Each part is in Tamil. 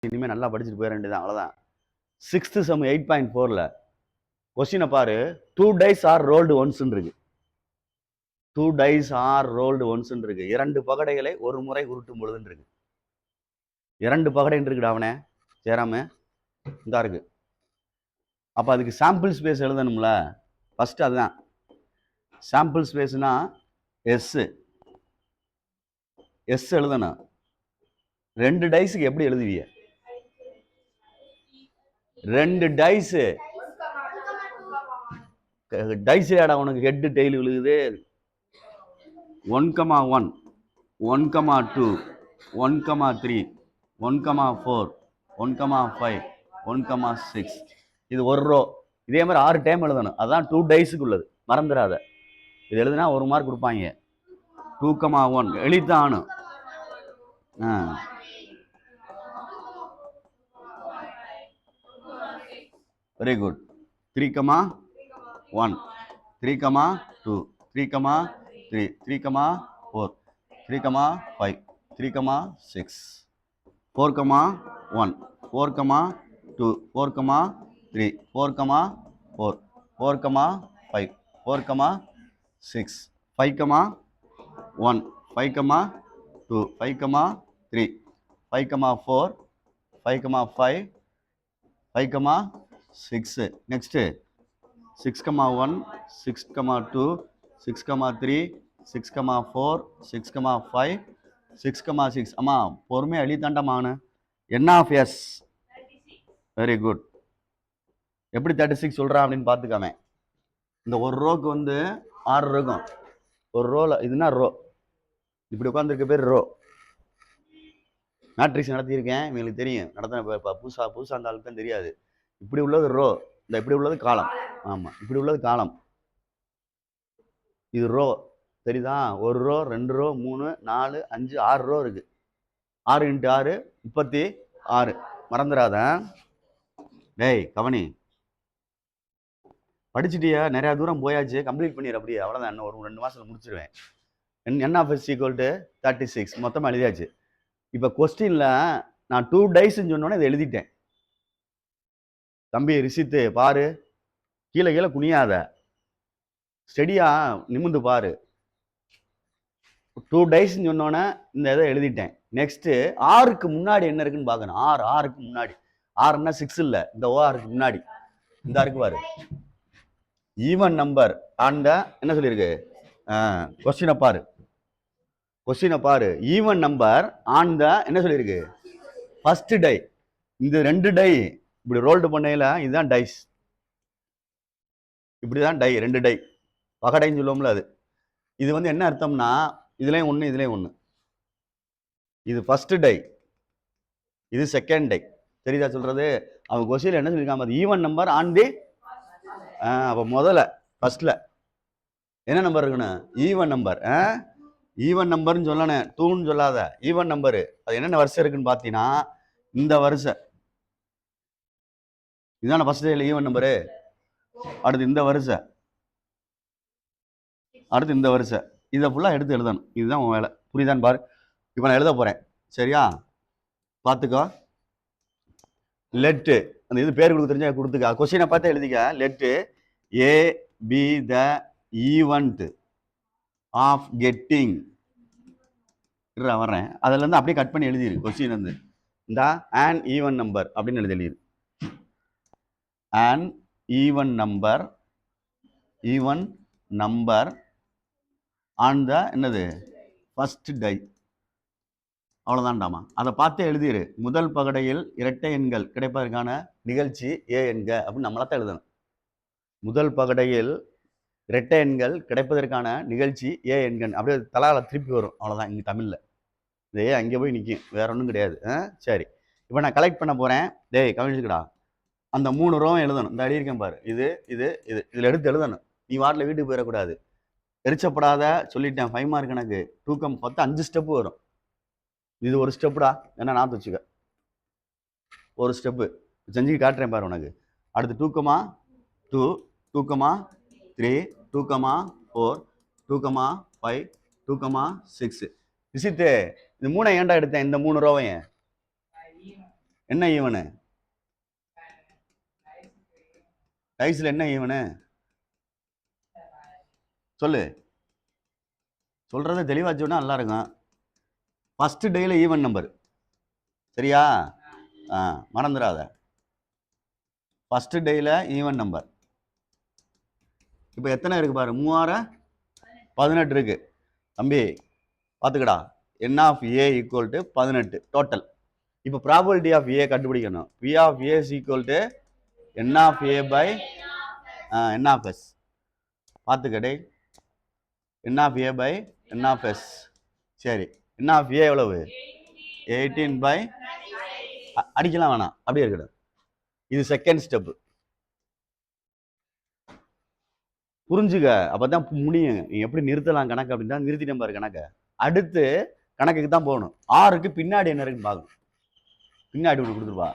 இனிமேல் நல்லா படிச்சுட்டு போயிட வேண்டியதான், அவ்வளோதான். 6th சம் 8.4ல் கொஸ்டினை பாரு. 2 dice are rolled once இருக்கு. 2 dice are rolled once இருக்கு. 2 பகடைகளை ஒரு முறை உருட்டும் பொழுதுன்னு இருக்கு. 2 பகடைன்னு இருக்குடா அவனே சேராம இந்தா இருக்கு. அப்போ அதுக்கு சாம்பிள் ஸ்பேஸ் எழுதணும்ல. ஃபர்ஸ்ட் அதுதான் சாம்பிள் ஸ்பேஸ்னா எஸ் எழுதணும். 2 டைஸுக்கு எப்படி எழுதுவீங்க? 2 டைஸு டைஸ்டா உனக்கு ஹெட் டெய்ல் விழுகுது. 1,1 1,2 1,3 1,4 1,5 1,6 இது ஒரு ரோ. இதே மாதிரி 6 டைம் எழுதணும். அதான் 2 டைஸுக்கு உள்ளது, மறந்துடாத. இது எழுதுனா 1 மார்க் கொடுப்பாங்க. 2,1 எழுதித்தான் ஆனும். Very good. 3,1 3,2 3,3 3,4 3,5 3,6 4,1 4,2 4,3 4,4 4,5 4,6 5,1 5,2 5,3 5,4 5,5 5,6 next 6,1 6,2 6,3 6,4 6,5 6,6 அம்மா பொறுமையாக எழுதித்தாண்டமான என் ஆஃப் எஸ். Very good. எப்படி 36 சொல்கிறான் அப்படின்னு பார்த்துக்காம. இந்த ஒரு ரோக்கு வந்து 6 இருக்கும். ஒரு ரோவில் இதுனா ரோ, இப்படி உட்காந்துருக்க பேர் ரோ. மேட்ரிக்ஸ் நடத்தியிருக்கேன், உங்களுக்கு தெரியும். நடத்தின புதுசாக அந்த ஆளுக்கு தான் தெரியாது. இப்படி உள்ளது ரோ, இந்த இப்படி உள்ளது காலம். ஆமாம், இப்படி உள்ளது காலம். இது ரோ தெரியுதா? ஒரு ரோ 2 ரோ 3 4 5 6 ரோ இருக்கு. 6 × 6 36. மறந்துடாத. டேய் கவனி, படிச்சுட்டியா? நிறையா தூரம் போயாச்சு, கம்ப்ளீட் பண்ணிடு. அப்படியே அவ்வளோதான். இன்னும் ஒரு 2 மாதத்தில் முடிச்சிடுவேன். என் ஆஃப் எஸ் ஈக்குவல் டு 36 மொத்தமாக எழுதியாச்சு. இப்போ கொஸ்டினில் நான் 2 டைஸ்ன்னு சொன்னோன்னே இதை எழுதிட்டேன். தம்பி ரிஷித்து பாரு, கீழே கீழே குனியாத, ஸ்டெடியா நிமிந்து பாரு. 2 டைஸ்ன்னு சொன்னோன்னே இந்த இதை எழுதிட்டேன். நெக்ஸ்ட்டு 6க்கு முன்னாடி என்ன இருக்குன்னு பார்க்கணும். 6க்கு முன்னாடி 6ன்னா 6 இல்லை, இந்த ORக்கு முன்னாடி இந்த இருக்கு பாரு. ஈவன் நம்பர் அந்த என்ன சொல்லியிருக்கு? கொஸ்டினை பாரு. ஈவன் நம்பர் ஆன் த என்ன சொல்லியிருக்கு? First die. இந்த 2 டை இப்படி ரோல்டு பண்ணையில இதுதான் டைஸ். இப்படிதான் டை, 2 டை பகடைன்னு சொல்லுவோம்ல அது. இது வந்து என்ன அர்த்தம்னா இதுலேயும் 1 இதுலேயும் 1. இது ஃபர்ஸ்ட் டை, இது செகண்ட் டை. தெரியுதா சொல்றது? அவன் கொஸ்டின்ல என்ன சொல்லியிருக்கான்? Even number on the. அப்போ முதல்ல ஃபர்ஸ்ட்ல என்ன நம்பர் இருக்கணும்? Even number. ஈவன் நம்பர்னு சொல்லணும், 2ன்னு சொல்லாத. ஈவன் நம்பரு அது என்னென்ன வருஷம் இருக்குன்னு பார்த்தீங்கன்னா இந்த வருஷம் இதுதான ஃபர்ஸ்ட் டேல ஈவன் நம்பரு. அடுத்து இந்த வருஷம், அடுத்து இந்த வருஷம். இதை ஃபுல்லாக எடுத்து எழுதணும். இதுதான் உன் வேலை. புரியுதான்னு பாரு. இப்போ நான் எழுத போகிறேன், சரியா? பார்த்துக்கோ. லெட்டு அந்த இது பேர் கொடுக்க தெரிஞ்சா கொடுத்துக்க. கொஸ்டினை பார்த்து எழுதிக்க. Let A be the event of getting வர்றேன். அதுலேருந்து அப்படியே கட் பண்ணி எழுதிரு. கொஸ்டின் வந்து இந்த an ஈவன் நம்பர் அப்படின்னு எழுதிரு. an even number on the என்னது ஃபர்ஸ்ட் டை. அவ்வளோதான்டாமா. அதை பார்த்தே எழுதிரு. முதல் பகடையில் இரட்டை எண்கள் கிடைப்பதற்கான நிகழ்ச்சி ஏ என்க அப்படின்னு நம்மளாத்தான் எழுதணும். முதல் பகடையில் இரட்டை எண்கள் கிடைப்பதற்கான நிகழ்ச்சி ஏ எண்கள் அப்படியே தலால திருப்பி வரும். அவ்வளோதான். இங்கே தமிழில் இதே அங்கே போய் நிற்கும், வேற ஒன்றும் கிடையாது. சரி, இப்போ நான் கலெக்ட் பண்ண போகிறேன். டேய் கவனிச்சுக்கடா, அந்த 3 ரோவும் எழுதணும். இந்த எழுதியிருக்கேன் பாரு, இது இது இது இதில் எடுத்து எழுதணும். நீ வாட்டில் வீட்டுக்கு போயிடக்கூடாது. எரிச்சப்படாத சொல்லிட்டேன். 5 மார்க் எனக்கு. 2 5 ஸ்டெப்பு வரும். இது ஒரு ஸ்டெப்புடா, என்ன நான் வச்சுக்க. ஒரு ஸ்டெப்பு செஞ்சு காட்டுறேன் பாரு உனக்கு. அடுத்து 2,2 2,3 2,4 2,5 2,6. விசித்து இந்த 3 ஏன்டா எடுத்தேன்? இந்த 3 ரோவையும் என்ன ஈவனு? டைஸ்ல என்ன ஈவனு சொல்லு. சொல்றத தெளிவாச்சோன்னா நல்லா இருக்கும். ஃபர்ஸ்ட் டேல ஈவன் நம்பர், சரியா? மறந்துடாத. ஃபர்ஸ்ட் டேல ஈவன் நம்பர். இப்போ எத்தனை இருக்கு பாரு, 3018 இருக்கு தம்பி, பார்த்துக்கடா. n of A equal to 18 total. இப்போ ப்ராபபிலிட்டி ஆஃப் ஏ கண்டுபிடிக்கணும். P of A is equal to n of A by n of S. பார்த்துக்கடே, n of A by n of S. சரி, n ஆஃப் ஏ எவ்வளவு? 18 பை, அடிக்கலாம் வேணாம், அப்படியே இருக்கட்டும். இது செகண்ட் ஸ்டெப்பு, புரிஞ்சுக்க. அப்பதான் முடியும். நீ எப்படி நிறுத்தலாம் கணக்கு அப்படின்னு தான் நிறுத்திட்டேன் பாரு கணக்கை. அடுத்து கணக்குக்கு தான் போகணும். ஆறுக்கு பின்னாடி என்ன இருக்குன்னு பார்க்கணும். பின்னாடி ஒன்று கொடுத்துருப்பா.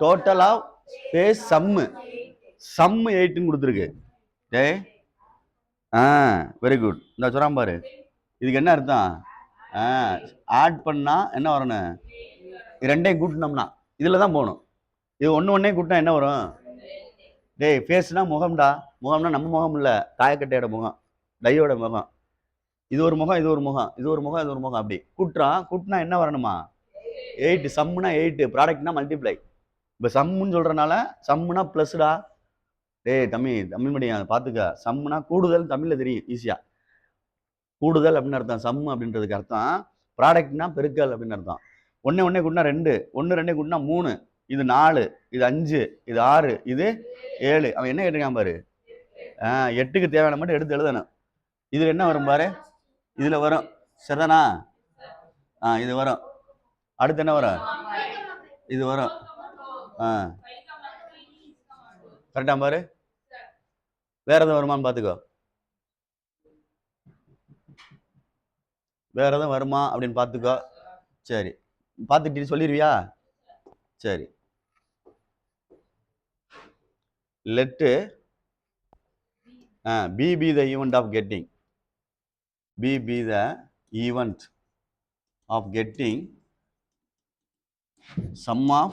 டோட்டல் ஆஃப் ஸ்பேஸ் சம்மு 8ன்னு கொடுத்துருக்கு. டே வெரி குட். இந்த சொல்றான் பாரு, இதுக்கு என்ன அர்த்தம்? ஆட் பண்ணா என்ன வரணும்? ரெண்டையும் கூட்டினோம்னா இதில் தான் போகணும். இது ஒன்று கூட்டினா என்ன வரும்? டேய், ஃபேஸ்னா முகம்டா. முகம்னா நம்ம முகம் இல்லை, காயக்கட்டையோட முகம், டையோட முகம். இது ஒரு முகம், இது ஒரு முகம், இது ஒரு முகம், இது ஒரு முகம். அப்படி கூட்டினா என்ன வரணுமா? 8. சம்முனா 8, ப்ராடக்ட்னா மல்டிப்ளை. இப்போ சம்முன்னு சொல்றதுனால சம்முனா ப்ளஸ்டா. டேய் தமிழ் மீடியம் பார்த்துக்க. சம்முனா கூடுதல், தமிழில் தெரியும் ஈஸியா. கூடுதல் அப்படின்னு அர்த்தம். சம்மு அப்படின்றதுக்கு அர்த்தம். ப்ராடக்ட்னா பெருக்கல் அப்படின்னு அர்த்தம். ஒன்னே கூட்டினா 2, 2 கூட்டினா 3, இது 4, இது 5, இது 6, இது 7. அவன் என்ன கேட்டிருக்கான் பாரு, 8க்கு தேவையான மட்டும் எடுத்து எழுதணும். இதுல என்ன வரும் பாரு, இதுல வரும், சரிதானா? இது வரும். அடுத்து என்ன வரும்? இது வரும். கரெக்டா பாரு. வேற எதுவும் வருமானு பாத்துக்கோ. வேற எதுவும் வருமா அப்படின்னு பாத்துக்கோ. சரி, பார்த்துட்டு சொல்லிடுவியா? சரி. let b be the event of getting, b be the event of getting sum of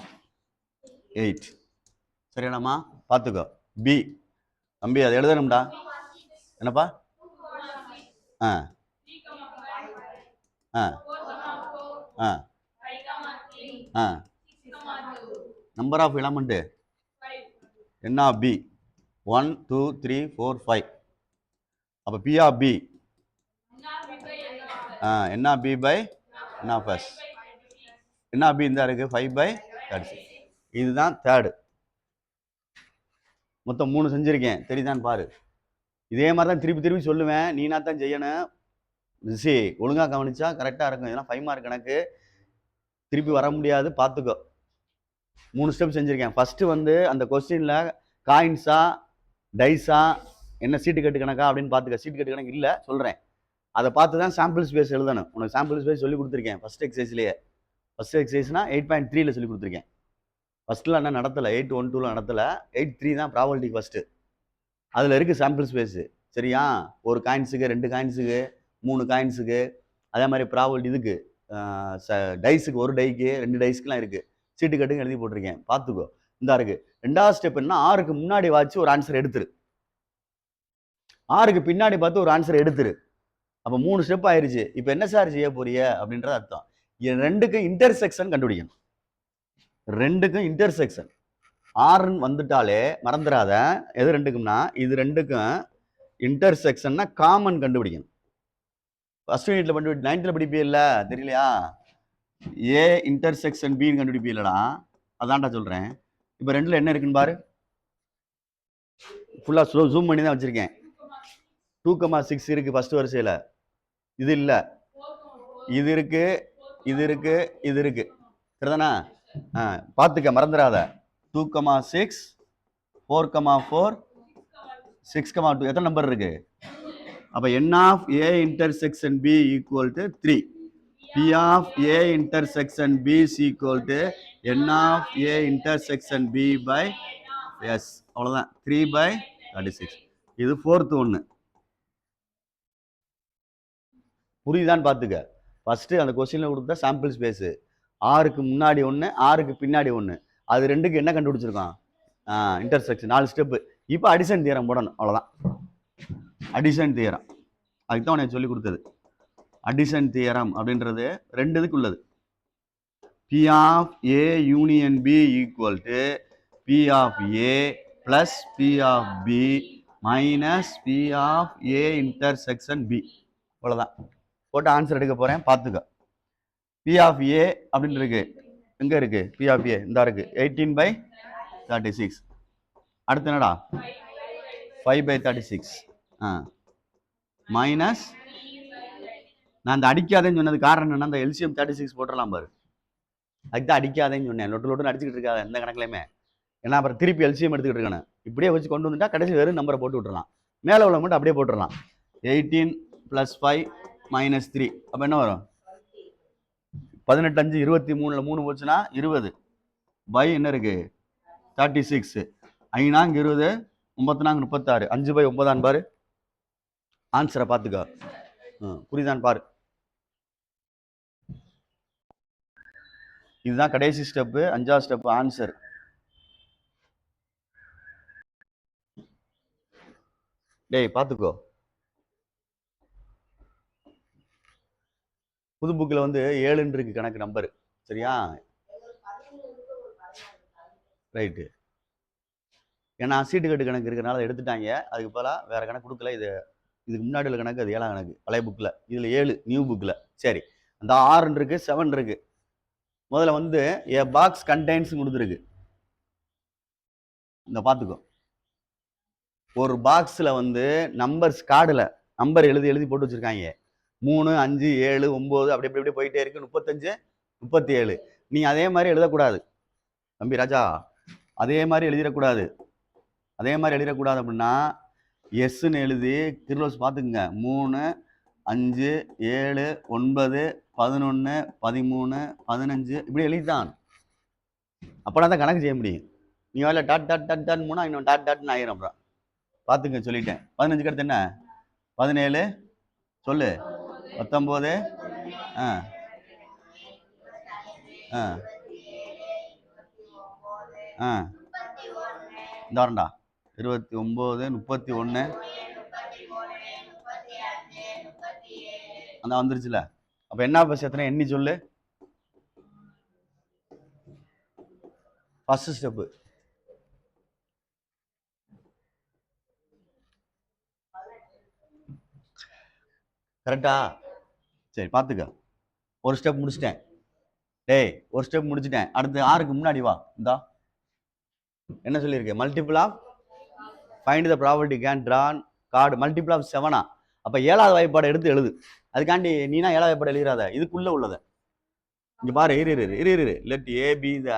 8. சரியானாமா? பார்த்துக்கோ. பி தம்பி அதை எழுதணும்டா. என்னப்பா? Number of element n of b 1 2 3 4 5. அப்போ p of b n of b by n of s. n of b இந்த இருக்கு 5 by 36. இதுதான் தேர்டு. மொத்தம் 3 செஞ்சிருக்கேன், தெரியுதான் பாரு. இதே மாதிரி தான் திருப்பி சொல்லுவேன், நீனா தான் செய்யணும். ஒழுங்கா கவனிச்சா கரெக்டா இருக்கும். இதெல்லாம் 5 மார்க் கணக்கு, திருப்பி வர முடியாது, பார்த்துக்கோ. 3 ஸ்டெப் செஞ்சிருக்கேன். ஃபர்ஸ்ட் வந்து அந்த கொஸ்டின்ல காயின்ஸா டைஸா என்ன சீட்டு கட்டு கணக்கா அப்படின்னு பார்த்துக்க. சீட்டு கட்டு கணக்கு இல்லை சொல்றேன், அதை பார்த்து தான் சாம்பிள் ஸ்பேஸ் எழுதணும். உனக்கு சாம்பிள் ஸ்பேஸ் சொல்லி கொடுத்துருக்கேன் ஃபர்ஸ்ட் எக்ஸசைஸ்லேயே. ஃபர்ஸ்ட் எக்ஸசைஸ்னா 8.3ல சொல்லி கொடுத்துருக்கேன். ஃபர்ஸ்ட்ல என்ன நடத்தலை, 8.1 2ல நடத்தலை, 8.3 தான் ப்ராபபிலிட்டி ஃபர்ஸ்ட். அதில் இருக்கு சாம்பிள் ஸ்பேஸ். சரியா? ஒரு காயின்ஸுக்கு, 2 காயின்ஸுக்கு, 3 காயின்ஸுக்கு, அதே மாதிரி ப்ராபபிலிட்டி இதுக்கு டைஸுக்கு, ஒரு டைக்கு 2 டைஸ்க்குலாம் இருக்கு. சீட்டு கட்டுக்கு எழுதி போட்டிருக்கேன், பார்த்துக்கோ. இந்த இருக்கு. ரெண்டாவது ஸ்டெப் என்ன, 6க்கு முன்னாடி வாச்சு ஒரு ஆன்சர் எடுத்துரு, 6க்கு பின்னாடி பார்த்து ஒரு ஆன்சர் எடுத்துரு. அப்போ 3 ஸ்டெப் ஆயிருச்சு. இப்போ என்ன சார் செய்ய போறிய அப்படின்றது அர்த்தம். ரெண்டுக்கும் இன்டர்செக்ஷன் கண்டுபிடிக்கணும். ரெண்டுக்கும் இன்டர்செக்ஷன் 6ன்னு வந்துட்டாலே மறந்துடாத. எது ரெண்டுக்கும்னா, இது ரெண்டுக்கும் இன்டர்செக்ஷன்னா காமன் கண்டுபிடிக்கணும். ஃபர்ஸ்ட் யூனிட்ல பண்ணி 9th படிப்பே இல்லை, தெரியலையா? ஏ இன்டர்செக்ஷன் பின்னு கண்டுபிடிப்பே இல்லடா, அதான்டா சொல்றேன். இப்போ ரெண்டுல என்ன இருக்குன்னு பாரு. ஃபுல்லா ஜூம் பண்ணி தான் வச்சிருக்கேன். 2,6 இருக்கு ஃபர்ஸ்ட் வரிசையில. இது இல்ல, இது இருக்கு, இது இருக்கு, இது இருக்கு, சரிதானா? பார்த்துக்க, மறந்துடாத. 2,6 4,4 6,2 எத்தனை நம்பர் இருக்கு? அப்ப n of a intersection b equal to 3. p of a intersection b is equal to n of a intersection b by s. அவ்வளவுதான், 3 by 36. இது fourth ஒன்று. புரியுதான்னு பார்த்துக்க. ஃபர்ஸ்ட் அந்த கொஸ்டின்ல கொடுத்த சாம்பிள் ஸ்பேஸ், ஆறுக்கு முன்னாடி ஒன்று, ஆறுக்கு பின்னாடி ஒன்று, அது ரெண்டுக்கு என்ன கண்டுபிடிச்சிருக்கோம்? இன்டர்செக்ஷன். 4 ஸ்டெப்பு. இப்போ அடிஷன் தியரம் போடணும், அவ்வளோதான். அடிஷன் தியரம் அதுக்கு தான் உனக்கு சொல்லி கொடுத்தது. அடிஷன் தியரம் அப்படின்றது ரெண்டு இதுக்கு உள்ளது. P of A union B equal to P of A plus P of B minus P of A intersection B. அவ்வளோதான். போட்டு ஆன்சர் எடுக்க போகிறேன், பார்த்துக்க. P of A அப்படின்னு இருக்கு, எங்கே இருக்கு? P of A இந்த இருக்கு, 18/36. அடுத்து என்னடா? 5/36. மைனஸ், நான் அந்த அடிக்காதேன்னு சொன்னது காரணம் என்னன்னா, அந்த LCM 36 போட்டுடலாம் பாரு. அதுக்கு தான் அடிக்காதேன்னு சொன்னேன். லொட்டு அடிச்சுக்கிட்டு இருக்காது எந்த கணக்குலையுமே. ஏன்னா அப்புறம் திருப்பி LCM எடுத்துக்கிட்டு இருக்கணும். இப்படியே வச்சு கொண்டு வந்துட்டா கடைசி வெறும் நம்பரை போட்டு விட்டுறலாம். மேலே உள்ள மட்டும் அப்படியே போட்டுடலாம். 18 + 5 - 3. அப்போ என்ன வரும்? 18 5 23ல் 3 போச்சுன்னா 20 பை என்ன இருக்கு? 36. 5 20, 9 36, 5/9 பாரு. ஆன்சரை பார்த்துக்கோ. புரியுதான் பாரு. இதுதான் கடைசி ஸ்டெப்பு, 5ஆவது ஸ்டெப்பு ஆன்சர். டேய் பார்த்துக்கோ. புது புக்கில் வந்து 7 இருக்கு கணக்கு நம்பரு, சரியா? ரைட்டு. ஏன்னா சீட்டு கட்டு கணக்கு இருக்கிறனால எடுத்துட்டாங்க. அதுக்கு பதிலாக வேற கணக்கு கொடுக்கல. இதுக்கு முன்னாடி உள்ள கணக்கு அது 7ஆம் கணக்கு பழைய புக்கில். இதில் 7 நியூ புக்கில். சரி, அந்த 6 இருக்கு, 7 இருக்கு. முதல்ல வந்து ஏ பாக்ஸ் கண்டெய்ன்ஸ் கொடுத்துருக்கு. இந்த பார்த்துக்கோ. ஒரு பாக்ஸில் வந்து நம்பர்ஸ் கார்டில் நம்பர் எழுதி போட்டு வச்சுருக்காங்க. 3 5 7 9 அப்படி இப்படி போயிட்டே இருக்கு. 35 37. நீ அதே மாதிரி எழுதக்கூடாது தம்பி ராஜா. அதே மாதிரி எழுதிடக்கூடாது. அப்படின்னா எஸ்ன்னு எழுதி திருளோஸ் பார்த்துக்குங்க. 3 5 7 9 11 13 15 இப்படி எழுதித்தான். அப்போனா தான் கணக்கு செய்ய முடியும். நீ வேலை டாட் மூணா இன்னும் டாட்னு ஆயிரும். அப்புறம் பார்த்துங்க, சொல்லிட்டேன். 15க்கு அடுத்து என்ன? 17 சொல்லு, 19 இந்த வரண்டா 29 31 அந்த வந்துருச்சுல. அப்ப என்ன பஸ் எத்தனை எண்ணி சொல்லு. ஃபர்ஸ்ட் ஸ்டெப்பு கரெக்டா? சரி பார்த்துக்க. ஒரு ஸ்டெப் முடிச்சிட்டேன். டேய் ஒரு ஸ்டெப் முடிச்சிட்டேன். அடுத்து 6க்கு முன்னாடி வா. இந்தா என்ன சொல்லியிருக்கேன்? Multiple of find the property can drawn card. Multiple of 7. அப்போ 7வது வாய்ப்பாடை எடுத்து எழுது. அதுக்காண்டி நீனா 7வது வாய்ப்பாடு எழுதிடாத, இதுக்குள்ள உள்ளத இங்க பாரு. இரு. Let A be the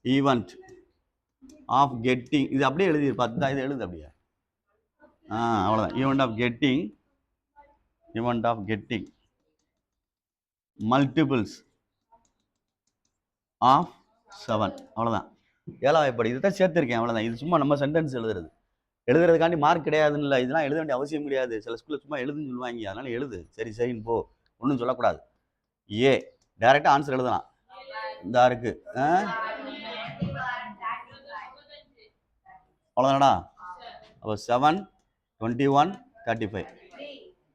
event of getting. இது அப்படியே எழுதி பார்த்தா இது எழுது அப்படியே. அவ்வளோதான். Event of getting multiples of 7. அவ்வளோதான் 7வது வாய்ப்பாடு. இதுதான் சேர்த்துருக்கேன், அவ்வளோதான். இது சும்மா நம்ம சென்டென்ஸ் எழுதுறதுக்காண்டி மார்க் கிடையாதுன்னு இல்லை. இதெல்லாம் எழுத வேண்டிய அவசியம் கிடையாது. சில ஸ்கூலில் சும்மா எழுதுன்னு சொல்லுவாங்க, அதனால எழுது. சரின்னு போ, ஒன்றும் சொல்லக்கூடாது. ஏ டைரெக்டாக ஆன்சர் எழுதலாம். இந்த இருக்கு அவ்வளோதானடா. அப்போ 7 21 35.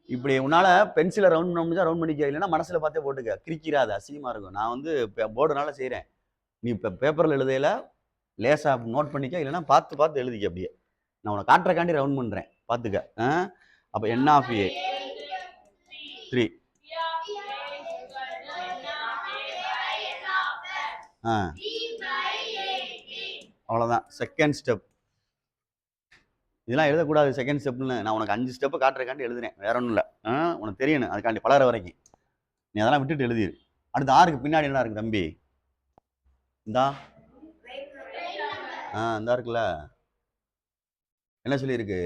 இப்படி உன்னால பென்சிலை ரவுண்ட் பண்ண முடிஞ்சா ரவுண்ட் பண்ணிக்க, இல்லைன்னா மனசில் பார்த்தே போட்டுக்க. கிரிக்கிறாது, அசிங்கமாக இருக்கும். நான் வந்து போர்டுனால செய்கிறேன். நீ இப்போ பேப்பரில் எழுதையில லேசாக நோட் பண்ணிக்க, இல்லைன்னா பார்த்து எழுதிக்க. அப்படியே நான் உனக்கு காட்டுறக்காண்டி ரவுண்ட் பண்ணுறேன், பார்த்துக்க. அப்போ n of A 3. அவ்வளோதான் செகண்ட் ஸ்டெப். இதெல்லாம் எழுதக்கூடாது செகண்ட் ஸ்டெப்னு. நான் உனக்கு 5 ஸ்டெப்பு காட்டுறக்காண்டி எழுதுறேன், வேற ஒன்றும் இல்லை. உனக்கு தெரியணும், அதுக்காண்டி பலர வரைக்கும் நீ அதெல்லாம் விட்டுட்டு எழுதிரு. அடுத்து 6க்கு பின்னாடி என்ன இருக்கு தம்பி? இந்தா இந்தா இருக்குல்ல. என்ன சொல்லியிருக்கு?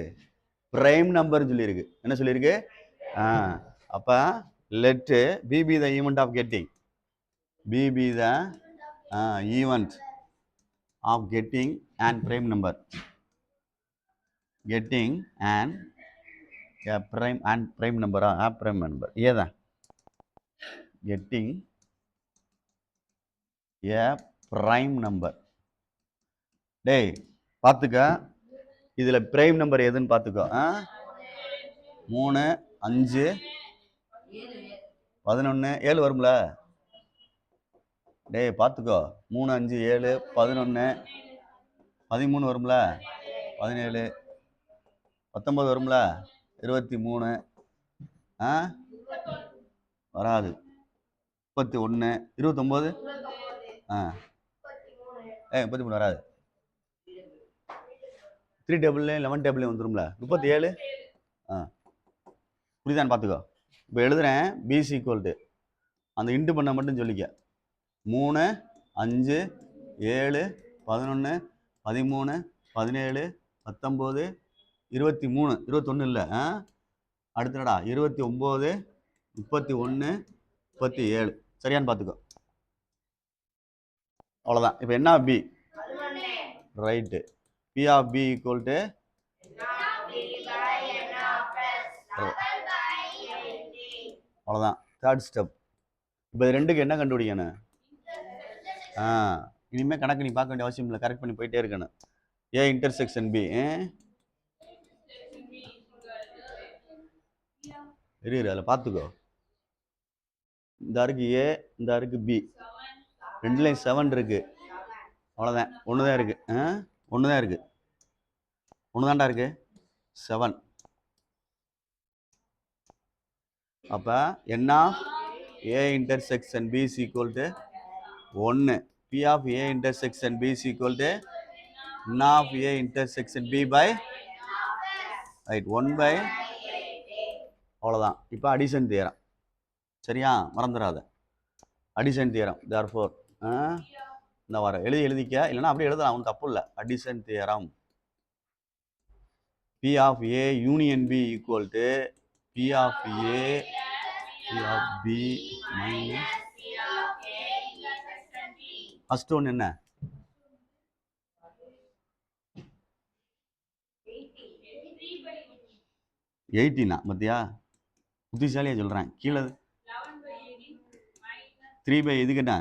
பிரைம் நம்பர் சொல்லியிருக்கு. என்ன சொல்லியிருக்கு? அப்போ let B be the event of getting. B be the event of getting and prime number. getting and prime number. prime number ஏதான் getting ஏ பிரைம் நம்பர். டேய் பார்த்துக்க, இதில் பிரைம் நம்பர் எதுன்னு பார்த்துக்கோ. 3 5 11 7 வரும்ல. டேய் பார்த்துக்கோ, 3 5 7 11 13 வரும்ல, 17 19 வரும்ல, 23 வராது, 31 29 33 வராது. 3 டேபிள்லையும் 11 டேபிள்லையும் வந்துரும்ல, 37 புரியுதான்னு பார்த்துக்கோ. இப்போ எழுதுறேன் பிசி ஈக்குவல் டு அந்த இன்ட்டு பண்ண மட்டும் சொல்லிக்க. 3 5 7 11 13 17 19 23 21 இல்லை, அடுத்தடா 29 31 37 சரியான்னு பார்த்துக்கோ. அவ்வளோதான். இப்போ என்ன P write. P of B equal to அவ்வளோதான். Third step. இப்போ ரெண்டுக்கு என்ன கண்டுபிடிக்கணும்? இனிமேல் கணக்கு நீ பார்க்க வேண்டிய அவசியம் இல்லை, கரெக்ட் பண்ணி போயிட்டே இருக்கணும். ஏ இன்டர்செக்ஷன் பி இரு அதில் பார்த்துக்கோ. இந்த அருக்கு ஏ, இந்த அருக்கு பி, ரெண்டுலேயும் 7 இருக்கு. அவ்வளோதான், ஒன்று தான் இருக்கு. ஒன்று தான் இருக்கு, ஒன்று தான்டா இருக்கு, 7. அப்போ என்ன A intersection B is equal to 1. P of A intersection B is equal to n of A intersection B by right 1/. அவ்வளோதான். இப்போ அடிஷன் தியரம் சரியா, மறந்துடாத. அடிஷன் தியரம் தேர்ஃபோர் இந்த வர எழுதிக்க, இல்லைன்னா அப்படியே எழுதலாம், ஒன்றும் தப்பு இல்லை. Addition theorem P of A union B equal to P of A P of B minus first ஒன்று என்ன 18 மத்தியா புத்திசாலியாக சொல்கிறேன். கீழே 3/, இதுக்கு என்ன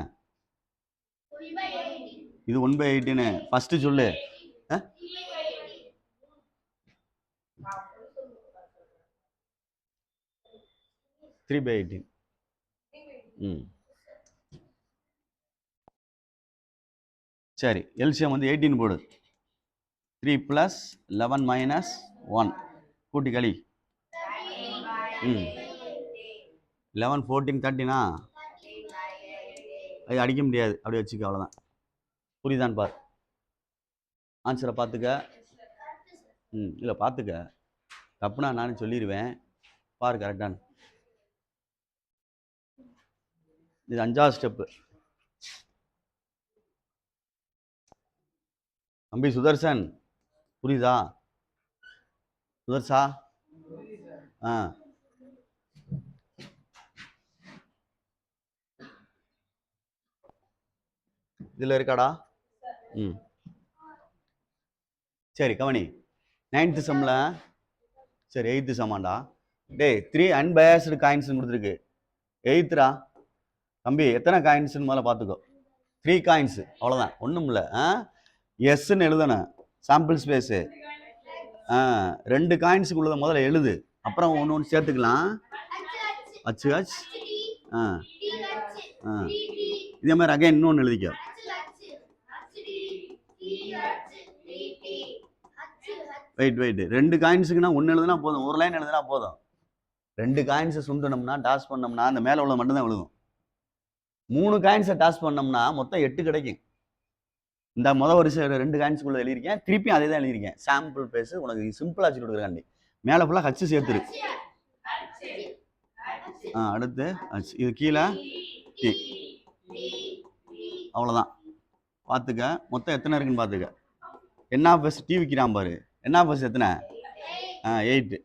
இது 1/18 ஃபஸ்ட்டு சொல்லு. 3/18. சரி, எல்சிஎம் வந்து 18 போடு. 3 + 11 - 1 கூட்டி களி. 11 14 13 அது அடிக்க முடியாது, அப்படி வச்சுக்க. அவ்வளோதான். புரியுதான்னு பார். ஆன்சரை பார்த்துக்க. இல்லை பார்த்துக்க, தப்புனா நானும் சொல்லிடுவேன். பாரு கரெக்டானு. இது 5வது ஸ்டெப்பு. தம்பி சுதர்சன் புரியுதா? சுதர்சா இதில் இருக்காடா? சரி கவனி. 9th சம்மில் சரி 8th சமாண்டா. டேய் 3 அன்பயஸ்டு காயின்ஸ் கொடுத்துருக்கு. 8thரா தம்பி, எத்தனை காயின்ஸ்னு முதல்ல பார்த்துக்கோ. 3 காயின்ஸ், அவ்வளோதான், ஒன்றும் இல்லை. எஸ்ன்னு எழுதணும், சாம்பிள் ஸ்பேஸு. 2 காயின்ஸுக்குள்ளதை முதல்ல எழுது, அப்புறம் ஒன்று ஒன்று சேர்த்துக்கலாம். HH இதே மாதிரி அகைன் இன்னொன்று எழுதிக்க. வெயிட் 2 காயின்ஸுக்குன்னா 1 எழுதுனா போதும், ஒரு லைன் எழுதுனா போதும். 2 காயின்ஸை சுண்டனோம்னா டாஸ் பண்ணோம்னா அந்த மேலே உள்ள மட்டும்தான் விழுகும். 3 காயின்ஸை டாஸ் பண்ணோம்னா மொத்தம் 8 கிடைக்கும். இந்த வரிசை 2 காயின்ஸுக்குள்ள எழுதியிருக்கேன், திருப்பி அதே தான் எழுதியிருக்கேன். சாம்பிள் பேஸ் உனக்கு சிம்பிளாக வச்சு கொடுக்குறாண்டி. மேலே ஃபுல்லாக ஹச்சு சேர்த்துரு. அடுத்து இது கீழே டி. அவ்வளோதான். பார்த்துக்க, மொத்தம் எத்தனை இருக்குன்னு பார்த்துக்க. NF டி விற்கிறான் பாரு. NF எத்தனை? 8.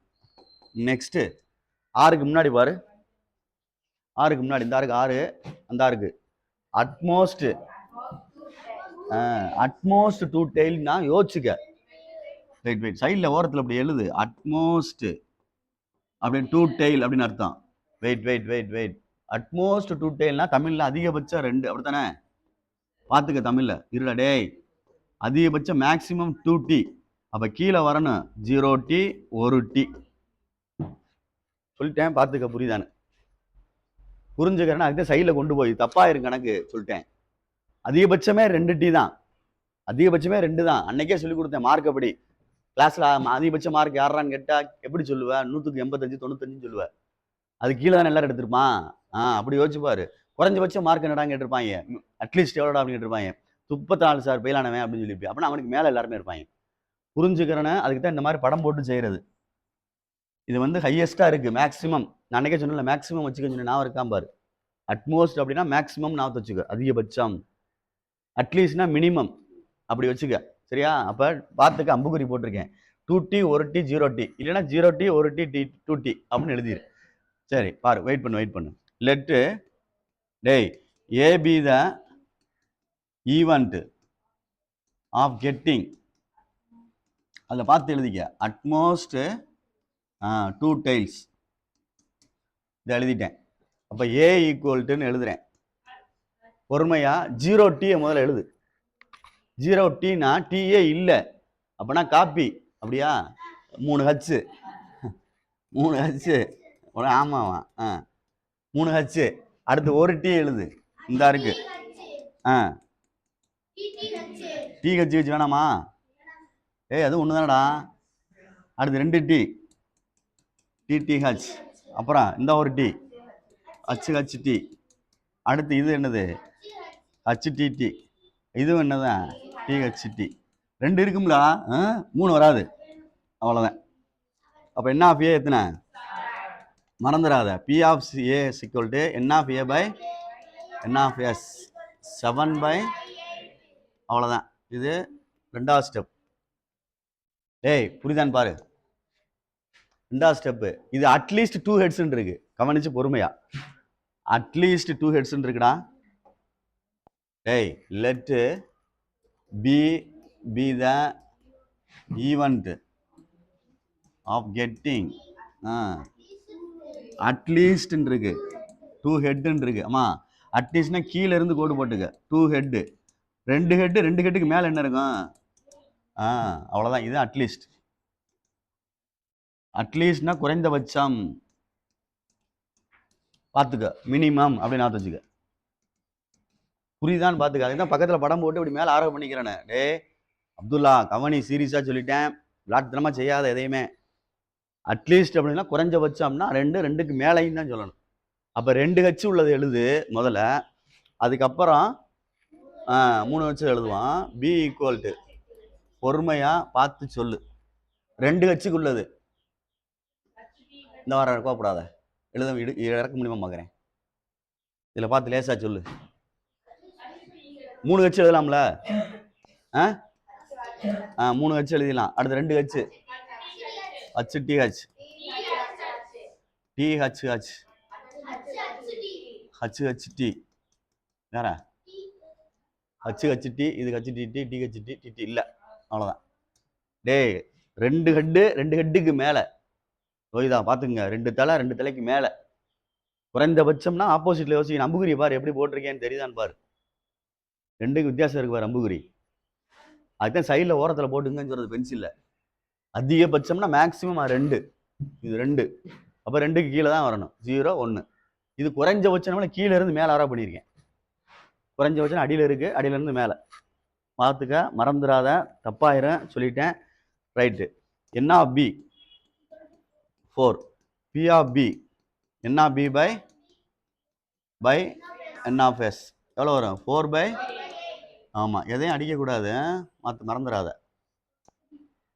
நெக்ஸ்ட்டு 6க்கு முன்னாடி பாரு. 6க்கு முன்னாடி இந்த ஆருக்கு 6, அந்த ஆருக்கு அட்மோஸ்ட் 2 டெய்ல்னா யோசிச்சுக்க. வெயிட் சைடில் ஓரத்தில் அப்படி எழுது. அட்மோஸ்ட் அப்படின்னு 2 டெய்ல் அப்படின்னு அர்த்தம். வெயிட் அட்மோஸ்ட் 2 டெய்ல்னா தமிழில் அதிகபட்சம் 2, அப்படித்தானே? பார்த்துக்க தமிழில் இருடா டேய். அதிகபட்சம் மேக்ஸிமம் 2t. அப்போ கீழே வரணும் 0t 1t. சொல்லிட்டேன், பார்த்துக்க. புரியுதானு புரிஞ்சுக்கிறேன்னா அதுக்கு சைடில் கொண்டு போய் தப்பாயிரும் கணக்கு சொல்லிட்டேன். அதிகபட்சமே 2t தான். அதிகபட்சமே 2 தான். அன்னைக்கே சொல்லி கொடுத்தேன் மார்க். அப்படி கிளாஸ்ல அதிகபட்ச மார்க் யாரான்னு கேட்டா எப்படி சொல்லுவேன்? 100க்கு 85 95 சொல்லுவேன். அது கீழே தானே எல்லாரும் எடுத்திருப்பான். அப்படி யோசிச்சு பாரு. குறைஞ்சபட்ச மார்க் என்னடா கேட்டிருப்பாங்க. அட்லீஸ்ட் எவ்வளோடா அப்படின்னு கேட்டிருப்பாங்க. 34 சார் பெயிலானவன் அப்படின்னு சொல்லியிருப்பேன். அப்படின்னா அவனுக்கு மேலே எல்லாருமே இருப்பாங்க. புரிஞ்சுக்கிறேன்னு அதுக்கு தான் இந்த மாதிரி படம் போட்டு செய்யறது. இது வந்து ஹையஸ்டா இருக்கு மேக்ஸிமம். நான் அன்னைக்கே சொன்னல மேக்ஸிமம் வச்சுக்க சொன்ன நான் இருக்கான் பாரு. அட்மோஸ்ட் அப்படின்னா மேக்ஸிமம் நான் வச்சுக்க. அதிகபட்சம். அட்லீஸ்ட்னா மினிமம் அப்படி வச்சுக்க. சரியா? அப்போ பார்த்துக்க அம்புக்குறி போட்டிருக்கேன். 2t 1t 0t இல்லைன்னா 0t 1t 2t அப்படின்னு எழுதிரு. சரி பாரு, வெயிட் பண்ணு. லெட்டு டேய் A be the event of getting. அதில் பார்த்து எழுதிக்க. At most 2 tails. இதை எழுதிட்டேன். அப்போ ஏ ஈக்குவல்ட்டுன்னு எழுதுறேன். பொறுமையா 0t முதல்ல எழுது. 0tனா டீயே இல்லை. அப்போனா காப்பி. அப்படியா? 3h. ஆமாவா? 3h. அடுத்து 1t எழுது. இந்த இருக்கு. TH வச்சு வேணாமா? அது ஒன்று தானடா. அடுத்து 2t TTH. அப்புறம் இந்த ஒரு டி HHT. அடுத்து இது என்னது? HTT. இதுவும் என்னதான்? THT. 2 இருக்கும்ல, 3 வராது. அவ்வளோதான். அப்போ என்ன ஆஃப் ஏ எத்தனை? மறந்துடாத. P of A is equal to N of A by N of S. 7 by. அவ்வளோதான். இது 2வது ஸ்டெப். புரியுதான்னு பாரு. 2வது ஸ்டெப்பு. இது அட்லீஸ்ட் 2 ஹெட்ஸ்ன்னு இருக்கு. கவனிச்சு பொறுமையா. அட்லீஸ்ட் 2 ஹெட்ஸ்ன்னு இருக்குடா. let be the event of getting at least இருக்கு. 2 ஹெட்ன்னு இருக்கு. ஆமா, அட்லீஸ்ட்னா கீழே இருந்து கோடு போட்டுக்க. 2 ஹெட். 2 ஹெட்டுக்கு மேல என்ன இருக்கும்? அவ்வளவுதான். இது அட்லீஸ்ட். அட்லீஸ்ட்னா குறைந்தபட்சம். பார்த்துக்க. மினிமம் அப்படின்னு நான் வச்சுக்க. புரியுதான்னு பார்த்துக்க. அதுதான் பக்கத்தில் படம் போட்டு இப்படி மேலே ஆரோக்கியம் பண்ணிக்கிறேன்னு. அப்துல்லா கவனி, சீரியஸாக சொல்லிட்டேன். விளாட்டுத்தனமாக செய்யாத எதையுமே. அட்லீஸ்ட் அப்படின்னா குறைஞ்சபட்சம்னா 2க்கு மேலேயும் தான் சொல்லணும். அப்போ 2h உள்ளது எழுது முதல்ல. அதுக்கப்புறம் 3h எழுதுவான். பி ஈக்குவல் டு பொறுமையா பார்த்து சொல்லு. 2h உள்ளது இந்த வாரம் கோப்படாத எழுத இறக்க முடியுமா பார்க்குறேன். இதில் பார்த்து லேசா சொல்லு. 3h எழுதலாம்ல? 3h எழுதிடலாம். அடுத்து 2h HTH THH HHT வேற HHT. இது HTT THT TT இல்லை. அவ்வளோதான். 2 ஹெட்டுக்கு மேலே ஓய்தா பார்த்துங்க. 2 தலை 2 தலைக்கு மேலே. குறைந்தபட்சம்னா ஆப்போசிட்ல யோசிக்கணும். அம்புகுரி பாரு எப்படி போட்டிருக்கேன்னு தெரியுதான்னு பாரு. 2க்கு வித்தியாசம் இருக்கு பாரு அம்புகுரி. அதுதான் சைடில் ஓரத்தில் போட்டுங்கன்னு சொல்றது பென்சில்ல. அதிகபட்சம்னா மேக்சிமம் 2. இது 2. அப்போ 2க்கு கீழே தான் வரணும். 0 1. இது குறைஞ்சபட்சம் கீழே இருந்து மேலே ஆரா பண்ணியிருக்கேன். குறைஞ்சபட்சம் அடியில் இருக்கு. அடியில இருந்து மேலே பார்த்துக்க. மறந்துடாத. தப்பாயிரும் சொல்லிட்டேன். Right. N of B 4. P of B N of B by N of S எவ்வளோ வரும்? 4 by. ஆமாம், எதையும் அடிக்கக்கூடாது. மறந்துடாத.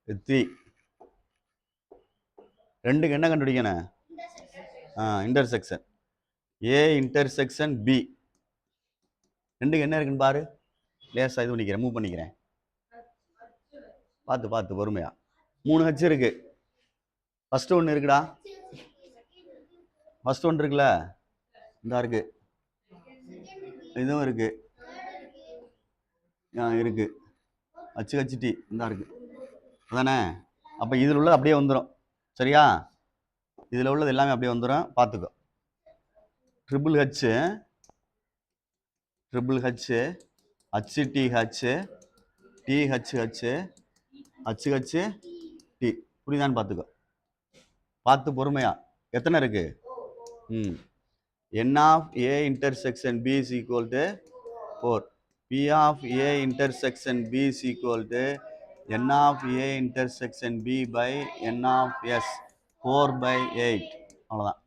3. 2க்கு என்ன கண்டுபிடிக்கணும்? இன்டர்செக்ஷன். A intersection B. 2க்கு என்ன இருக்குன்னு பாரு. லேசாக இது பண்ணிக்கிறேன், மூவ் பண்ணிக்கிறேன். பார்த்து பொறுமையா. 3h இருக்கு. ஃபர்ஸ்ட் ஒன்று இருக்குடா. ஃபர்ஸ்ட் ஒன்று இருக்குல்ல, இந்த இருக்கு. இதுவும் இருக்கு. இருக்கு. HHT இந்த இருக்கு. அதானே? அப்போ இதில் உள்ளது அப்படியே வந்துடும். சரியா? இதில் உள்ளது எல்லாமே அப்படியே வந்துடும். பார்த்துக்கோ. Triple H HTH THH HH T. புரியுதான்னு பார்த்துக்கோ. பார்த்து பொறுமையா. எத்தனை இருக்கு? N of A intersection B is equal to 4. P of A intersection B is equal to N of A intersection B by N of S 4 by 8. அவ்வளோதான்.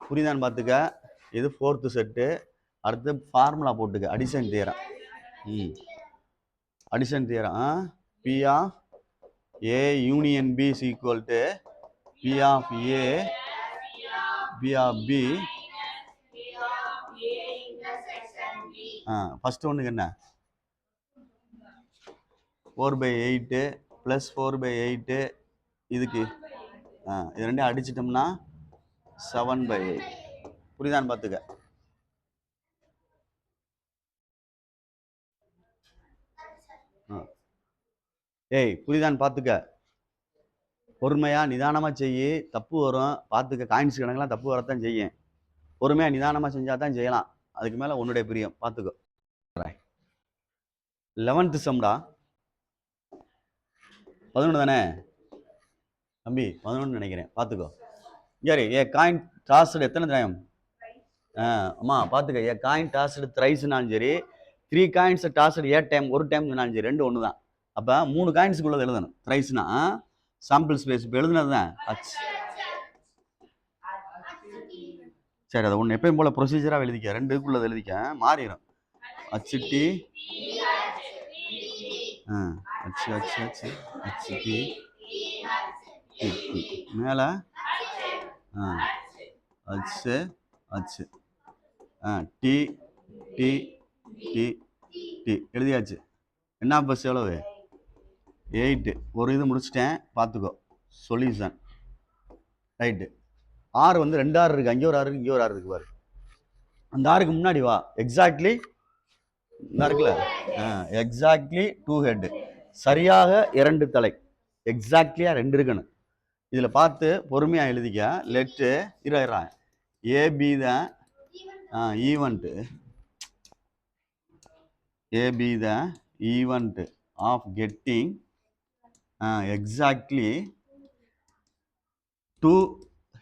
புரியுதான்னு பார்த்துக்க. இது 4th செட்டு. அடுத்து ஃபார்முலா போட்டுக்க. Addition theorem. Addition theorem. P of A union B is equal to P of A P of B. First ஒன்றுக்கு என்ன? 4/8 + 4/8 இதுக்கு இது ரெண்டையும் அடிச்சிட்டோம்னா 7/8. புரியுதான்னு பார்த்துக்க. புரியுதான்னு பார்த்துக்க. பொறுமையா நிதானமா செய்யி. தப்பு வரும் பார்த்துக்க. காயின்ஸ் கணக்கெல்லாம் தப்பு வரத்தான் செய்யும். பொறுமையா நிதானமா செஞ்சா தான் செய்யலாம். அதுக்கு மேல உன்னுடைய பிரியம். பார்த்துக்கோ. 11th சம்டா. 11 தானே தம்பி? 11 நினைக்கிறேன். பார்த்துக்கோ. சரி. ஏ காயின் டாஸ்டு எத்தனை டைம்? அம்மா பார்த்துக்க. ஏ காயின் டாஸ்டு த்ரைஸ்னாலும் சரி, 3 காயின்ஸ் டாஸ்டு ஏ டைம் ஒரு டைம் சொன்னாலும் சரி, ரெண்டு ஒன்று தான். அப்போ 3 காயின்ஸுக்குள்ளது எழுதணும். த்ரைஸ்னா சாம்பிள் ஸ்பேஸ். இப்போ எழுதுனது தான் ஹச். சரி, அதை ஒன்று எப்பயும் போல் ப்ரொசீஜராக எழுதிக்க. ரெண்டுக்குள்ளது எழுதிக்க. மாறிடும். HT HT மேலே H T T T T எழுதியாச்சு. என்ன பஸ் எவ்வளவு? 8. ஒரு இது முடிச்சிட்டேன். பார்த்துக்கோ. சொல்யூஷன். ரைட்டு. ஆறு வந்து 2 ஆறு இருக்குது. அங்கே ஒரு ஆறு இருக்குது, இங்கே ஒரு ஆறு இருக்குது பாரு. அந்த ஆறுக்கு முன்னாடி வா. எக்ஸாக்ட்லி இந்த இருக்குல்ல, எக்ஸாக்ட்லி 2 ஹெட். சரியாக 2 தலை. எக்ஸாக்ட்லியா 2 இருக்கணும். இதில் பார்த்து பொறுமையாக எழுதிக்க. லெட்டு ஏபி தான் ஈவெண்ட்டு. ஏபி தான் event of getting exactly 2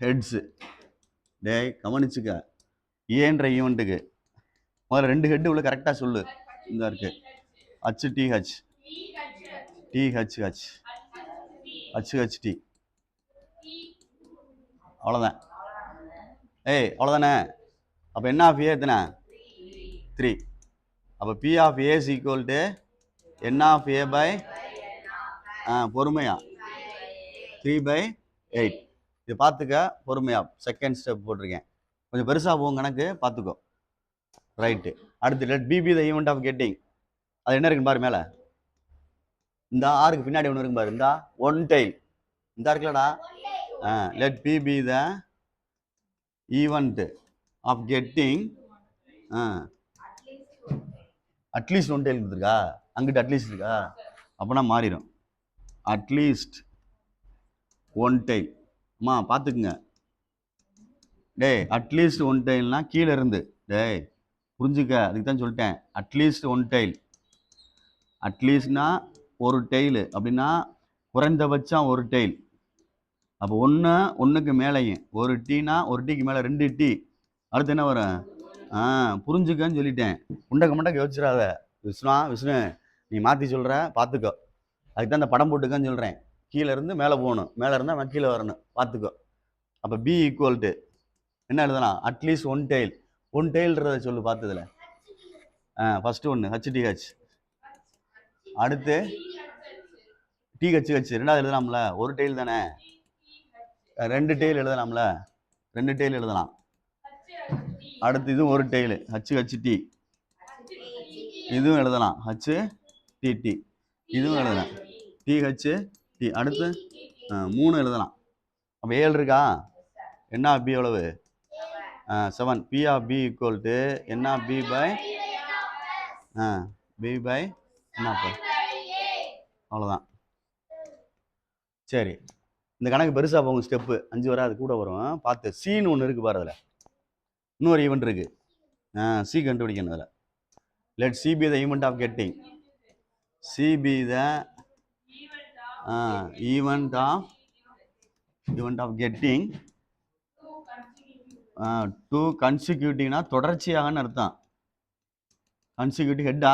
heads. டேய் கவனிச்சுக்க. ஏன்ற ஈவெண்ட்டுக்கு முதல்ல 2 ஹெட்டு உள்ள கரெக்டாக சொல்லு. இந்த இருக்கு HTH THH HHT. அவ்வளோதான். அவ்வளோதானே? அப்போ என்ன ஆஃப் ஏ எத்தனை? 3. அப்போ P of A is equal to N of A by பொறுமையா 3/8. இது பார்த்துக்க. பொறுமையா செகண்ட் ஸ்டெப் போட்டிருக்கேன். கொஞ்சம் பெருசாக போகும் கணக்கு. பார்த்துக்கோ. ரைட்டு. அடுத்து let B the event of getting. அது என்ன இருக்குன்னு பாரு மேலே. இந்த ஆறுக்கு பின்னாடி ஒன்று இருக்கும் பாரு. இந்த 1 tail. இந்த இருக்குல்லடா. Let B the event of getting at least 1 tail கொடுத்துருக்கா. அங்கிட்டு அட்லீஸ்ட் இருக்கா? அப்போனா மாறிடும். At least 1 tail. அம்மா பார்த்துக்குங்க. டேய் அட்லீஸ்ட் 1 tailனா கீழே இருந்து. டேய் புரிஞ்சுக்க. அதுக்கு தான் சொல்லிட்டேன். At least 1 tail. அட்லீஸ்ட்னா ஒரு டெய்லு அப்படின்னா குறைந்தபட்சம் ஒரு டெய்ல். அப்போ ஒன்றுக்கு மேலேயும் ஒரு டீனா ஒரு டீக்கு மேலே 2 டீ. அடுத்து என்ன வரும்? புரிஞ்சுக்கன்னு சொல்லிட்டேன். முண்டக்க யோசிச்சிடாத. விஷ்ணு நீ மாற்றி சொல்கிற. பார்த்துக்கோ. அதுக்கு தான் இந்த படம் போட்டுக்கன்னு சொல்கிறேன். கீழே இருந்து மேலே போகணும், மேலே இருந்தால் கீழே வரணும். பார்த்துக்கோ. அப்போ பி ஈக்குவல் டு என்ன எழுதலாம்? At least 1 tail. 1 tailன்றதை சொல்லு பார்த்ததுல. ஃபஸ்ட்டு ஒன்று HTH. அடுத்து THH. ரெண்டாவது எழுதலாம்ல. ஒரு டெய்ல் தானே. 2 tail எழுதலாம்ல. 2 tail எழுதலாம். அடுத்து இதுவும் ஒரு டெய்லு HHT. இதுவும் எழுதலாம். HTT. இதுவும் எழுதலாம். THT. அடுத்து 3 எழுதலாம். அப்போ 7 இருக்கா? என்ன பி எவ்வளவு? 7. P of B equal to N of B by B by என்னப்பா? அவ்வளோதான். சரி, இந்த கணக்கு பெருசாக போகும். ஸ்டெப்பு 5 வராது, கூட வரும். பார்த்து. சீன்னு ஒன்று இருக்குது பாரு. அதில் இன்னொரு ஈவெண்ட் இருக்குது. சி கண்டுபிடிக்கணும். அதில் let C be the event of getting. C be the event of getting to consecutive தொடர்ச்சியாகன்னு அர்த்தம். consecutive head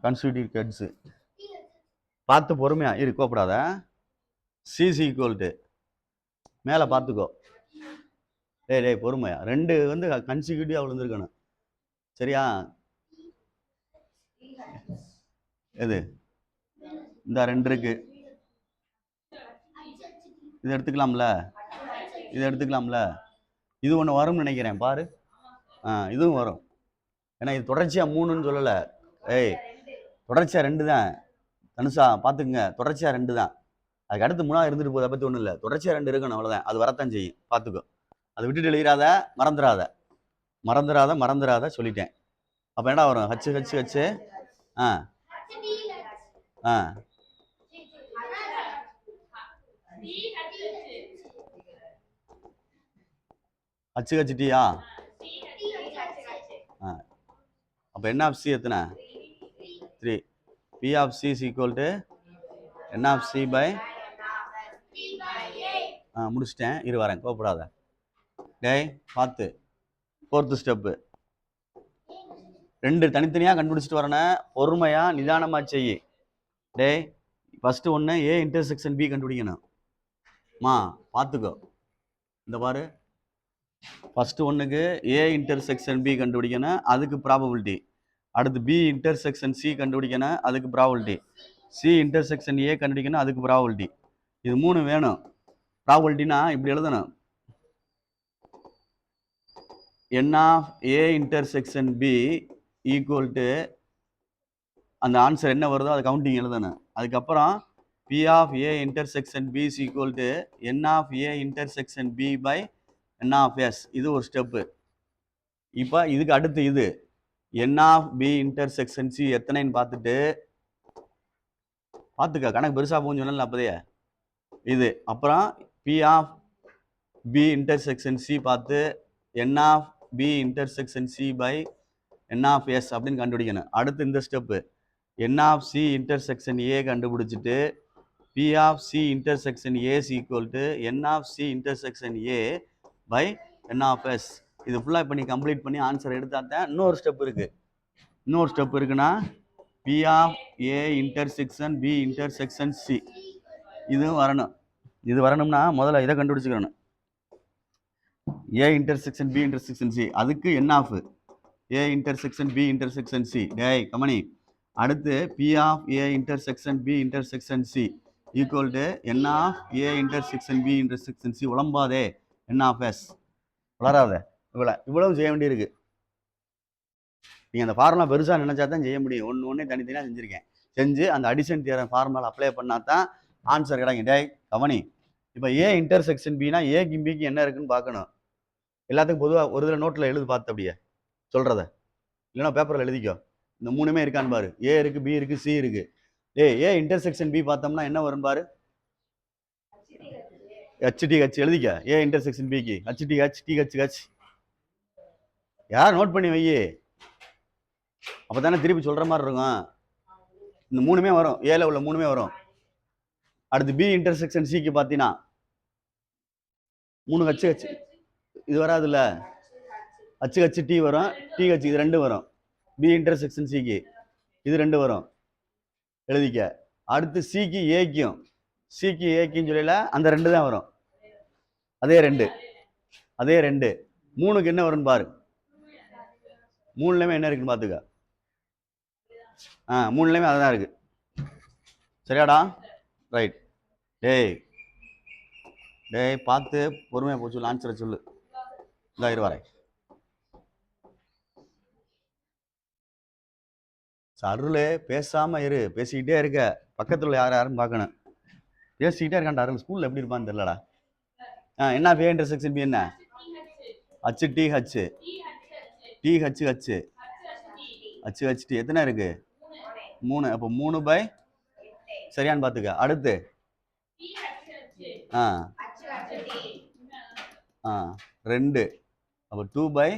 consecutive heads. பார்த்து பொறுமையா இரு, கோப்படாத. C is equal to மேலே பார்த்துக்கோ. டேய் பொறுமையா, ரெண்டு வந்து கன்சிக்யூட்டிவா விழுந்துருக்கணும். சரியா? எது இந்த ரெண்டு இருக்கு, இது எடுத்துக்கலாம்ல, இது எடுத்துக்கலாம்ல. இது ஒன்று வரும்னு நினைக்கிறேன், பாரு. இதுவும் வரும். ஏன்னா இது தொடர்ச்சியா 3ன்னு சொல்லலை. தொடர்ச்சியா 2 தான். தனுஷா பார்த்துக்குங்க, தொடர்ச்சியா 2 தான். அதுக்கு அடுத்து 3 இருந்துட்டு போகுது, அதை பற்றி ஒன்றும் இல்லை. தொடர்ச்சியா 2 இருக்கணும், அவ்வளோதான். அது வரத்தான் செய்யும், பார்த்துக்கோ. அதை விட்டுட்டு எழுதிடாத, மறந்துடாத சொல்லிட்டேன். அப்போ என்ன வரும்? ஹச்சு ஹச்சு ஹச்சு ஹச்சு ஹச்சு டீயா? அப்போ என்ன ஆஃப் சி எத்தனை? 3. P of C is equal to N of C by முடிச்சிட்டேன். இரு வரேன், கோப்படாத. டேய் பார்த்து, 4th ஸ்டெப்பு. 2 தனித்தனியாக கண்டுபிடிச்சிட்டு வரேன். பொறுமையாக நிதானமாக செய்யி. டேய் ஃபஸ்ட்டு ஒன்று A இன்டர்செக்ஷன் B கண்டுபிடிக்கணும். பார்த்துக்கோ. இந்த பாரு, ஃபஸ்ட்டு ஒன்றுக்கு A இன்டர்செக்ஷன் B கண்டுபிடிக்கணும், அதுக்கு ப்ராபபிலிட்டி. அடுத்து B இன்டர்செக்ஷன் C கண்டுபிடிக்கணும், அதுக்கு ப்ராபபிலிட்டி. C இன்டர்செக்ஷன் A கண்டுபிடிக்கணும், அதுக்கு ப்ராபபிலிட்டி. இது 3 வேணும். ப்ராபபிலிட்டினா இப்படி எழுதணும். N of A intersection B equal to அந்த ஆன்சர் என்ன வருதோ அது கவுண்டிங் எழுதணும். அதுக்கப்புறம் P of A intersection B is equal to N of A intersection B by N of S. இது ஒரு ஸ்டெப்பு. இப்போ இதுக்கு அடுத்து இது N of B intersection C எத்தனைன்னு பார்த்துட்டு பார்த்துக்க, கணக்கு பெருசாக போகுன்னு சொன்னல அப்போதையே. இது அப்புறம் P of B intersection C பார்த்து N of B intersection C by N of S அப்படின்னு கண்டுபிடிக்கணும். அடுத்து இந்த step N of C intersection A கண்டுபிடிச்சிட்டு P of C intersection A is equal to N of C intersection A by N of S. இது ஃபுல்லாக இப்போ நீ கம்ப்ளீட் பண்ணி ஆன்சர் எடுத்தாத்தான். இன்னொரு ஸ்டெப் இருக்குன்னா P of A intersection B intersection C இதுவும் வரணும். இது வரணும்னா முதல்ல இதை கண்டுபிடிச்சிக்கணும். A intersection B intersection C, அதுக்கு N of A intersection B intersection C. டேய் கமனி, அடுத்து P of A intersection B intersection C equal to N of A intersection B intersection C. உளம்பாதே, N of S. வளராத. இவ்வளவு செய்ய வேண்டியிருக்கு. நீங்கள் அந்த ஃபார்முலா பெருசாக நினச்சா தான் செய்ய முடியும். ஒன்று தனித்தனியாக செஞ்சுருக்கேன். செஞ்சு அந்த அடிஷன் தியரம் ஃபார்முலா அப்ளை பண்ணால் தான் ஆன்சர் கிடைக்கும். டேய் கவனி, இப்போ A இன்டர்செக்ஷன் பினா ஏக்கு பிக்கு என்ன இருக்குன்னு பார்க்கணும். எல்லாத்துக்கும் பொதுவாக ஒரு இதில் நோட்டில் எழுது பார்த்து அப்படியே சொல்கிறத, இல்லைன்னா பேப்பரில் எழுதிக்கோ. இந்த 3மே இருக்கான்னு பாரு. A இருக்குது, B இருக்குது, C இருக்குது. A இன்டர்செக்ஷன் B பார்த்தோம்னா என்ன வரும் பாரு? HTH எழுதிக்க. A இன்டர்செக்ஷன் பிக்கு HTH THH. யார் நோட் பண்ணி வை, அப்போ தானே திருப்பி சொல்கிற மாதிரி இருக்கும். இந்த 3மே வரும், ஏல உள்ள 3மே வரும். அடுத்து B இன்டர்செக்ஷன் சிக்கு பார்த்தீங்கன்னா 3 HH இது வராதுல்ல, HH T வரும், TH இது 2 வரும். B இன்டர்செக்ஷன் சிக்கு இது 2 வரும், எழுதிக்க. அடுத்து சிக்கு ஏக்கும் சொல்லல, அந்த 2 தான் வரும். அதே 2 3க்கு என்ன வரும்னு பாரு. 3லையுமே என்ன இருக்குன்னு பார்த்துக்க. 3லையுமே அதுதான் இருக்கு. சரியாடா? ரைட். டேய் பார்த்து பொறுமையாக போச்சு, ஆன்சரை சொல்லு. இதான் இருவாரே அருள், பேசாம இரு. பேசிக்கிட்டே இருக்க, பக்கத்துல யாரும் பார்க்கணும். பேசிக்கிட்டே இருக்கான்டா அருள். ஸ்கூல்ல எப்படி இருப்பான்னு தெரியலடா. என்ன பே இன்டர்செக்ஷன் பி என்ன? HTH THH எத்தனை இருக்கு? 3. அப்போ 3 பை சரியான்னு பார்த்துக்க. அடுத்து 2. அப்போ 2 பை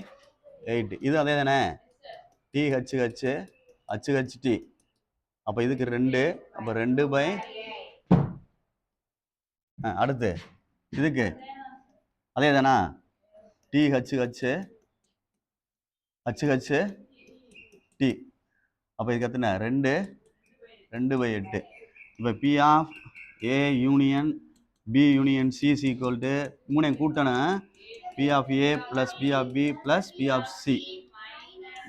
8 இது அதே தானே THH HHT அப்போ இதுக்கு 2 அப்போ 2 அடுத்து இதுக்கு அதே தானா THH HHT அப்போ இதுக்கு எத்தனை 2/8 இப்போ P of A union B union C is equal to 3 கூட்டணும் P of A plus P of B plus P of C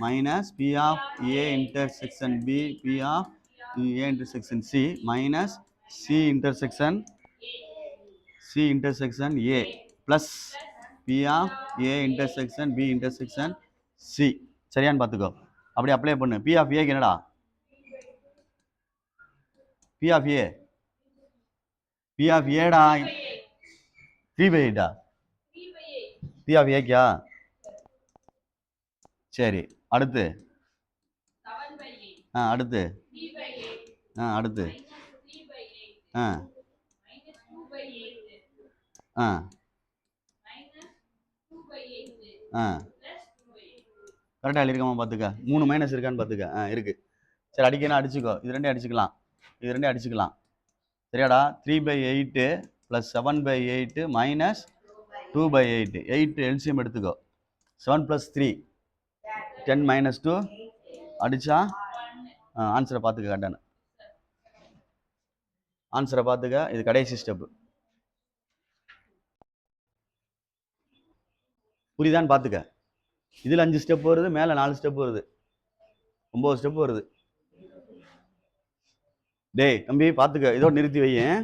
minus P of A intersection B P of A intersection C minus C intersection A plus P of A intersection B intersection C சரியான்னு பார்த்துக்கோ அப்படி அப்ளை பண்ணு P of A என்னடா P of A டா 3/8 P of A கியா சரி அடுத்து அடுத்து அடுத்து கரெக்டாக எழுதிருக்காமா பார்த்துக்க 3 மைனஸ் இருக்கான்னு பார்த்துக்க இருக்கு சரி அடிக்கணும் அடிச்சுக்கோ இது ரெண்டே அடிச்சுக்கலாம் சரியாடா 3/8 + 7/8 மைனஸ் 2/8 8 எல்சிஎம் எடுத்துக்கோ 7 + 3 10 - 2 அடிச்சா ஆன்சரை பார்த்துக்க கரெக்டான ஆன்சரை பார்த்துக்க இது கடைசி ஸ்டெப்பு புரியுதான்னு பார்த்துக்க இதில் 5 ஸ்டெப் வருது மேலே 4 ஸ்டெப் வருது 9 ஸ்டெப் வருது டேய் தம்பி பார்த்துக்க இதோட நிறுத்தி வையேன்